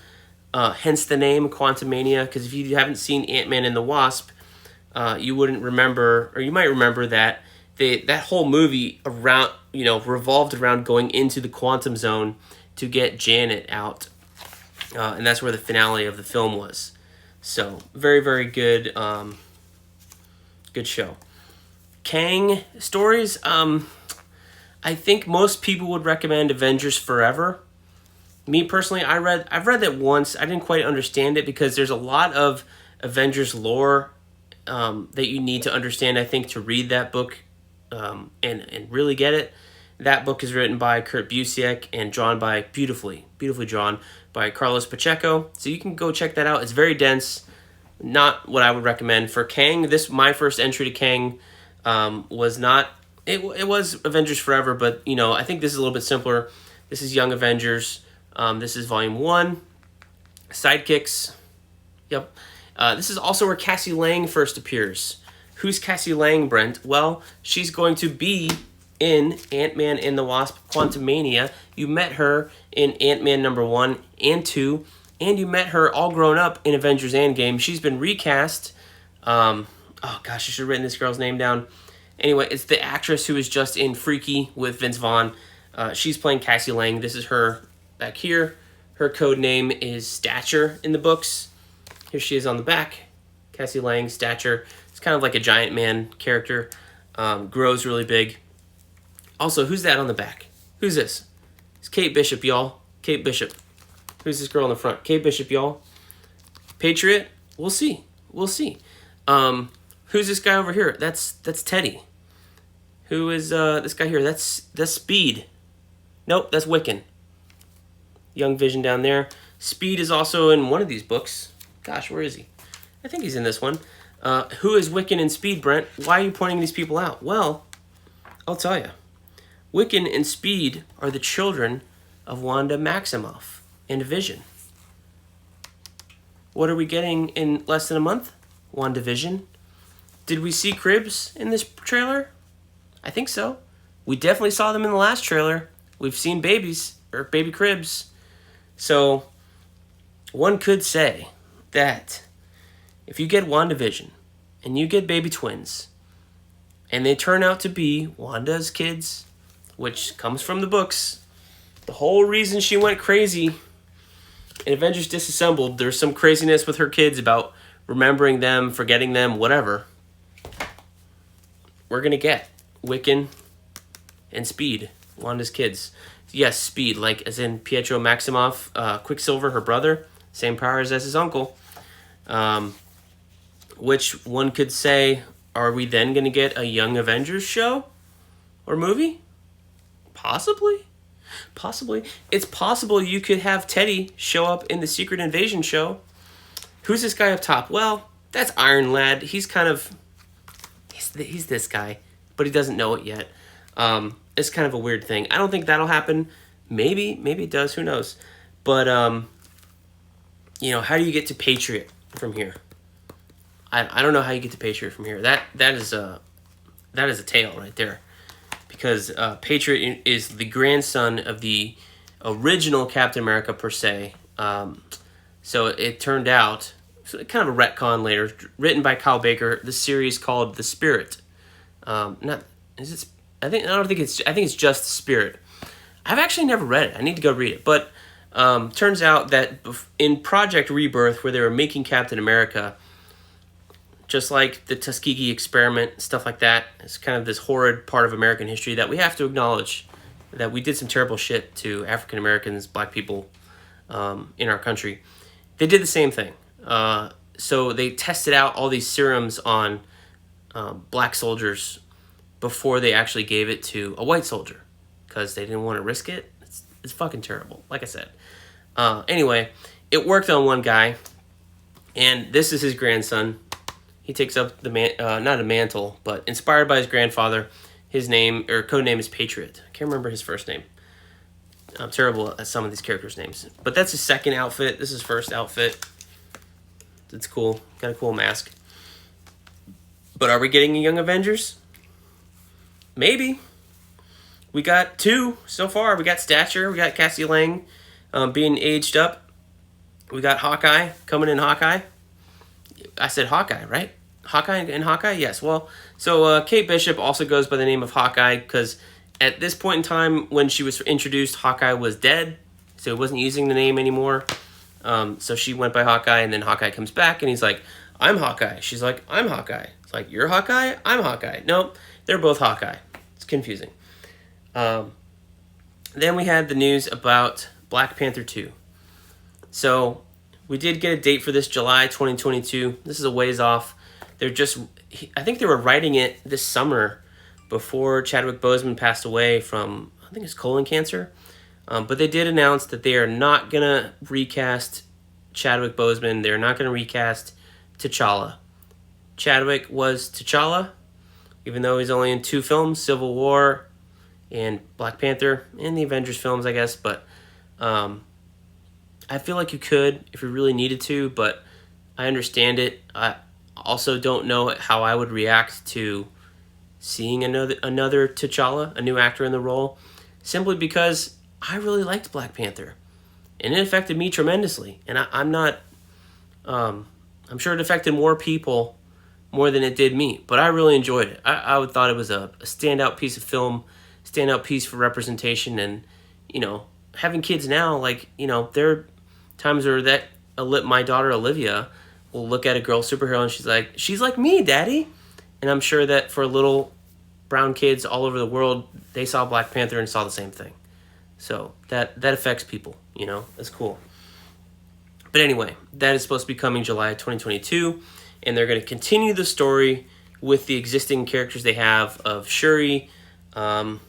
Hence the name Quantumania. Because if you haven't seen Ant-Man and the Wasp, you wouldn't remember, or you might remember that that whole movie revolved around going into the quantum zone to get Janet out, and that's where the finale of the film was. So very, very good, good show. Kang stories. I think most people would recommend Avengers Forever. Me personally, I've read that once. I didn't quite understand it because there's a lot of Avengers lore that you need to understand, I think, to read that book and really get it. That book is written by Kurt Busiek and drawn by beautifully drawn by Carlos Pacheco. So you can go check that out. It's very dense. Not what I would recommend for Kang. My first entry to Kang was not. It was Avengers Forever, but I think this is a little bit simpler. This is Young Avengers. This is Volume 1. Sidekicks. Yep. This is also where Cassie Lang first appears. Who's Cassie Lang, Brent? Well, she's going to be in Ant-Man and the Wasp Quantumania. You met her in Ant-Man number 1 and 2, and you met her all grown up in Avengers Endgame. She's been recast. Oh gosh, I should have written this girl's name down. Anyway, it's the actress who was just in Freaky with Vince Vaughn. She's playing Cassie Lang. This is her back here. Her code name is Stature in the books. Here she is on the back. Cassie Lang, Stature. It's kind of like a giant man character. Grows really big. Also, who's that on the back? Who's this? It's Kate Bishop, y'all. Kate Bishop. Who's this girl on the front? Kate Bishop, y'all. Patriot? We'll see. We'll see. Who's this guy over here? That's Teddy. Who is this guy here? That's Speed. Nope, that's Wiccan. Young Vision down there. Speed is also in one of these books. Gosh, where is he? I think he's in this one. Who is Wiccan and Speed, Brent? Why are you pointing these people out? Well, I'll tell you. Wiccan and Speed are the children of Wanda Maximoff and Vision. What are we getting in less than a month? WandaVision. Did we see cribs in this trailer? I think so. We definitely saw them in the last trailer. We've seen babies, or baby cribs. So, one could say that if you get WandaVision and you get baby twins and they turn out to be Wanda's kids, which comes from the books, the whole reason she went crazy in Avengers Disassembled, there's some craziness with her kids about remembering them, forgetting them, whatever. We're going to get Wiccan and Speed, Wanda's kids. Yes, Speed, like as in Pietro Maximoff, Quicksilver, her brother, same powers as his uncle. Which one could say, are we then going to get a Young Avengers show or movie? Possibly. Possibly. It's possible you could have Teddy show up in the Secret Invasion show. Who's this guy up top? Well, that's Iron Lad. He's kind of... He's this guy, but he doesn't know it yet. It's kind of a weird thing. I don't think that'll happen. Maybe it does. Who knows? But, how do you get to Patriot from here? I don't know how you get to Patriot from here. That is a tale right there. Because Patriot is the grandson of the original Captain America, per se. So it turned out, kind of a retcon later, written by Kyle Baker, the series called The Spirit. I think it's just The Spirit. I've actually never read it. I need to go read it. But turns out that in Project Rebirth, where they were making Captain America, just like the Tuskegee experiment, stuff like that, it's kind of this horrid part of American history that we have to acknowledge, that we did some terrible shit to African Americans, black people in our country. They did the same thing. So they tested out all these serums on black soldiers before they actually gave it to a white soldier because they didn't want to risk it. It's fucking terrible, like I said. Anyway, it worked on one guy, and this is his grandson. He takes up not a mantle, but inspired by his grandfather. His name, or code name, is Patriot. I can't remember his first name. I'm terrible at some of these characters' names. But that's his second outfit. This is his first outfit. It's cool. Got a cool mask. But are we getting a Young Avengers? Maybe. We got 2 so far. We got Stature. We got Cassie Lang being aged up. We got Hawkeye coming in Hawkeye. I said Hawkeye, right? Hawkeye and Hawkeye? Yes. Well, so Kate Bishop also goes by the name of Hawkeye because at this point in time when she was introduced, Hawkeye was dead. So he wasn't using the name anymore. So she went by Hawkeye, and then Hawkeye comes back, and he's like, I'm Hawkeye. She's like, I'm Hawkeye. It's like, you're Hawkeye? I'm Hawkeye. Nope, they're both Hawkeye. It's confusing. Then we had the news about Black Panther 2. So we did get a date for this, July 2022. This is a ways off. I think they were writing it this summer before Chadwick Boseman passed away from, I think it's colon cancer. But they did announce that they are not going to recast Chadwick Boseman. They're not going to recast T'Challa. Chadwick was T'Challa, even though he's only in 2 films, Civil War and Black Panther, and the Avengers films, I guess. But I feel like you could if you really needed to, but I understand it. I also don't know how I would react to seeing another T'Challa, a new actor in the role, simply because I really liked Black Panther, and it affected me tremendously. And I'm sure it affected more people more than it did me, but I really enjoyed it. I thought it was a standout piece of film, standout piece for representation. And, having kids now, there are times where my daughter Olivia will look at a girl superhero and she's like me, Daddy. And I'm sure that for little brown kids all over the world, they saw Black Panther and saw the same thing. So that affects people, it's cool. But anyway, that is supposed to be coming July 2022, and they're going to continue the story with the existing characters they have of Shuri. Oh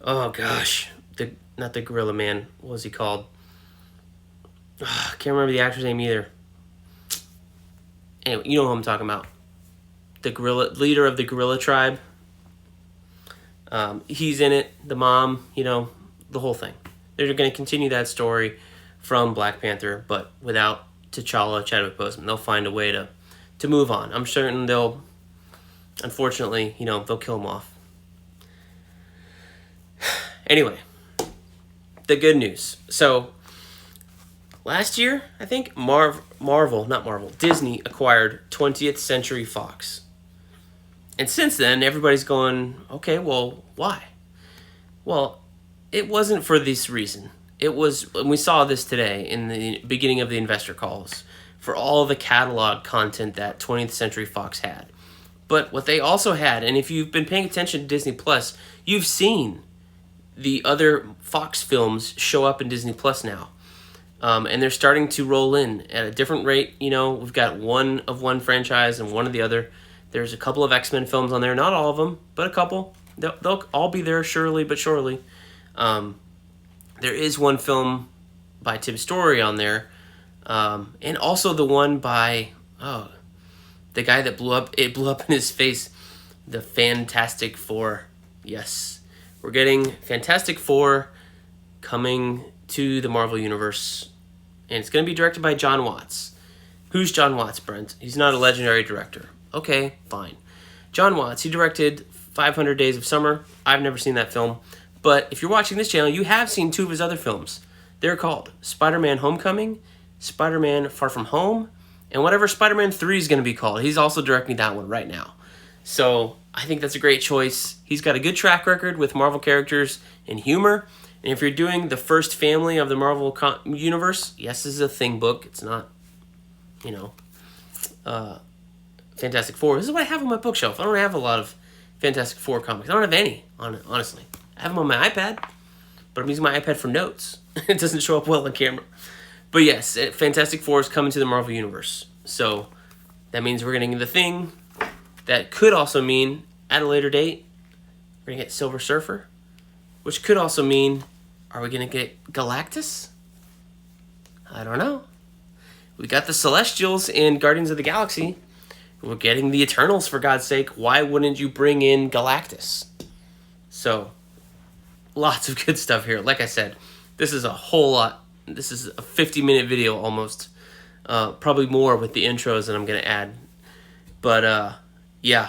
gosh, not the Gorilla Man. What was he called? I can't remember the actor's name either. Anyway, you know who I'm talking about. The leader of the gorilla tribe. He's in it. The mom, the whole thing. They're going to continue that story from Black Panther, but without T'Challa, Chadwick Boseman. They'll find a way to move on. I'm certain unfortunately, they'll kill him off. Anyway, the good news. So, last year, I think Disney acquired 20th Century Fox. And since then, everybody's going, okay, well, why? Well, it wasn't for this reason. It was, and we saw this today in the beginning of the investor calls, for all the catalog content that 20th Century Fox had. But what they also had, and if you've been paying attention to Disney Plus, you've seen the other Fox films show up in Disney Plus now. And they're starting to roll in at a different rate. We've got one of one franchise and one of the other. There's a couple of X-Men films on there. Not all of them, but a couple. They'll all be there surely but surely. There is one film by Tim Story on there. And also the one by, the guy that blew up in his face. The Fantastic Four. Yes. We're getting Fantastic Four coming to the Marvel Universe. And it's going to be directed by John Watts. Who's John Watts, Brent? He's not a legendary director. Okay, fine. John Watts, he directed 500 Days of Summer. I've never seen that film. But if you're watching this channel, you have seen 2 of his other films. They're called Spider-Man Homecoming, Spider-Man Far From Home, and whatever Spider-Man 3 is going to be called. He's also directing that one right now. So I think that's a great choice. He's got a good track record with Marvel characters and humor. And if you're doing the first family of the Marvel universe, yes, this is a thing book. It's not, Fantastic Four. This is what I have on my bookshelf. I don't have a lot of Fantastic Four comics. I don't have any, honestly. I have them on my iPad, but I'm using my iPad for notes. It doesn't show up well on camera. But yes, Fantastic Four is coming to the Marvel Universe. So that means we're getting the Thing. That could also mean, at a later date, we're going to get Silver Surfer. Which could also mean, are we going to get Galactus? I don't know. We got the Celestials in Guardians of the Galaxy. We're getting the Eternals, for God's sake. Why wouldn't you bring in Galactus? So, lots of good stuff here. Like I said, this is a whole lot. This is a 50-minute video almost. Probably more with the intros that I'm going to add. But, yeah,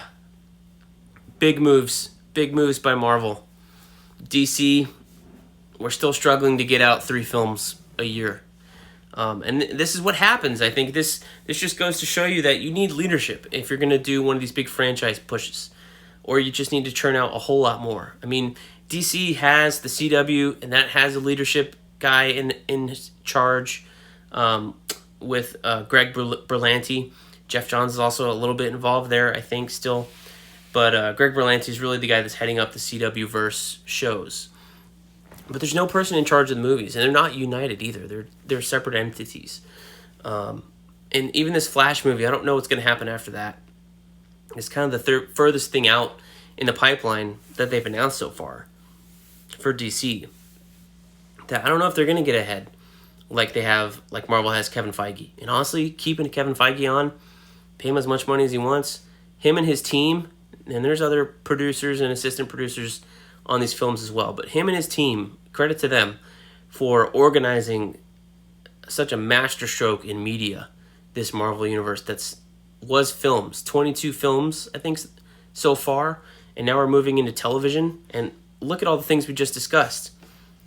big moves by Marvel. DC, we're still struggling to get out 3 films a year. And this is what happens. I think this just goes to show you that you need leadership if you're going to do one of these big franchise pushes. Or you just need to churn out a whole lot more. I mean, DC has the CW, and that has a leadership guy in charge with Greg Berlanti. Jeff Johns is also a little bit involved there, I think, still. But Greg Berlanti is really the guy that's heading up the CW-verse shows. But there's no person in charge of the movies, and they're not united either. They're separate entities. And even this Flash movie, I don't know what's going to happen after that. It's kind of the furthest thing out in the pipeline that they've announced so far for DC. That I don't know if they're going to get ahead like Marvel has Kevin Feige. And honestly, keeping Kevin Feige on, pay him as much money as he wants, him and his team, and there's other producers and assistant producers on these films as well, but him and his team, credit to them for organizing such a masterstroke in media, this Marvel universe was films, 22 films, I think, so far, and now we're moving into television, and look at all the things we just discussed.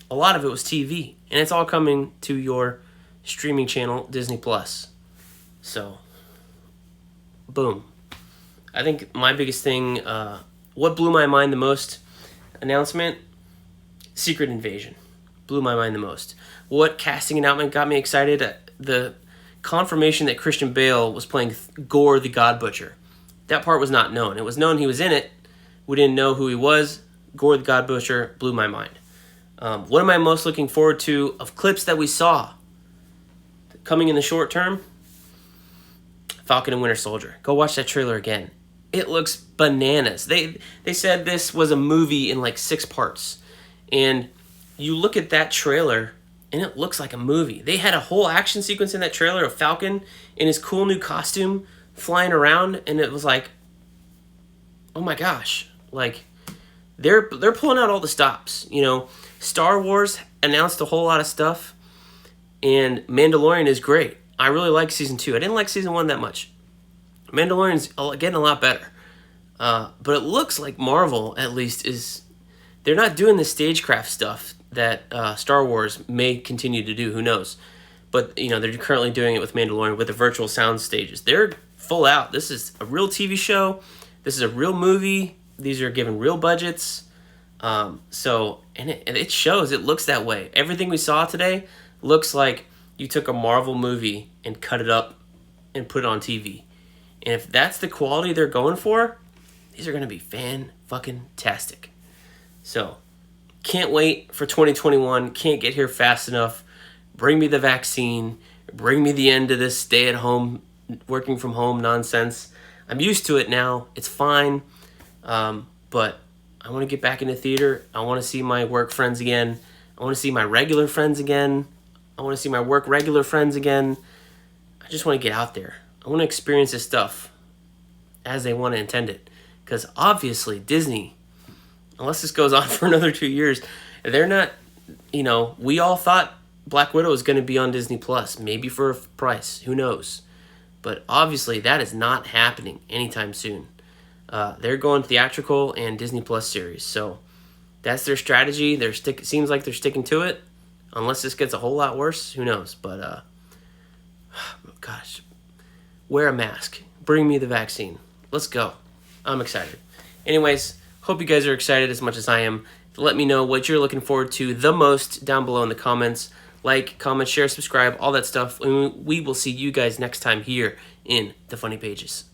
A lot of it was TV, and it's all coming to your streaming channel, Disney+. So, boom. I think my biggest thing, what blew my mind the most, announcement, Secret Invasion. Blew my mind the most. What casting announcement got me excited? The confirmation that Christian Bale was playing Gore the God Butcher. That part was not known. It was known he was in it. We didn't know who he was. Gore the God Butcher blew my mind. What am I most looking forward to of clips that we saw coming in the short term? Falcon and Winter Soldier. Go watch that trailer again. It looks bananas. They said this was a movie in like 6 parts. And you look at that trailer, and it looks like a movie. They had a whole action sequence in that trailer of Falcon in his cool new costume flying around, and it was like, oh my gosh. Like, they're pulling out all the stops. You know, Star Wars announced a whole lot of stuff, and Mandalorian is great. I really like Season 2. I didn't like Season 1 that much. Mandalorian's getting a lot better. But it looks like Marvel, at least, they're not doing the stagecraft stuff that Star Wars may continue to do. Who knows? But, you know, they're currently doing it with Mandalorian with the virtual sound stages. They're full out. This is a real TV show. This is a real movie. These are given real budgets. And it shows. It looks that way. Everything we saw today looks like you took a Marvel movie and cut it up and put it on TV. And if that's the quality they're going for, these are going to be fan-fucking-tastic. So, can't wait for 2021. Can't get here fast enough. Bring me the vaccine. Bring me the end of this stay-at-home, working-from-home nonsense. I'm used to it now. It's fine. But I want to get back into theater. I want to see my work friends again. I want to see my regular friends again. I want to see my work regular friends again. I just want to get out there. I want to experience this stuff as they want to intend it. Because obviously Disney, unless this goes on for another 2 years, they're not, you know, we all thought Black Widow was going to be on Disney Plus, maybe for a price, who knows. But obviously that is not happening anytime soon. They're going theatrical and Disney Plus series. So that's their strategy. It seems like they're sticking to it. Unless this gets a whole lot worse, who knows. But, gosh, wear a mask. Bring me the vaccine. Let's go. I'm excited. Anyways, hope you guys are excited as much as I am. Let me know what you're looking forward to the most down below in the comments. Like, comment, share, subscribe, all that stuff. And we will see you guys next time here in the Funny Pages.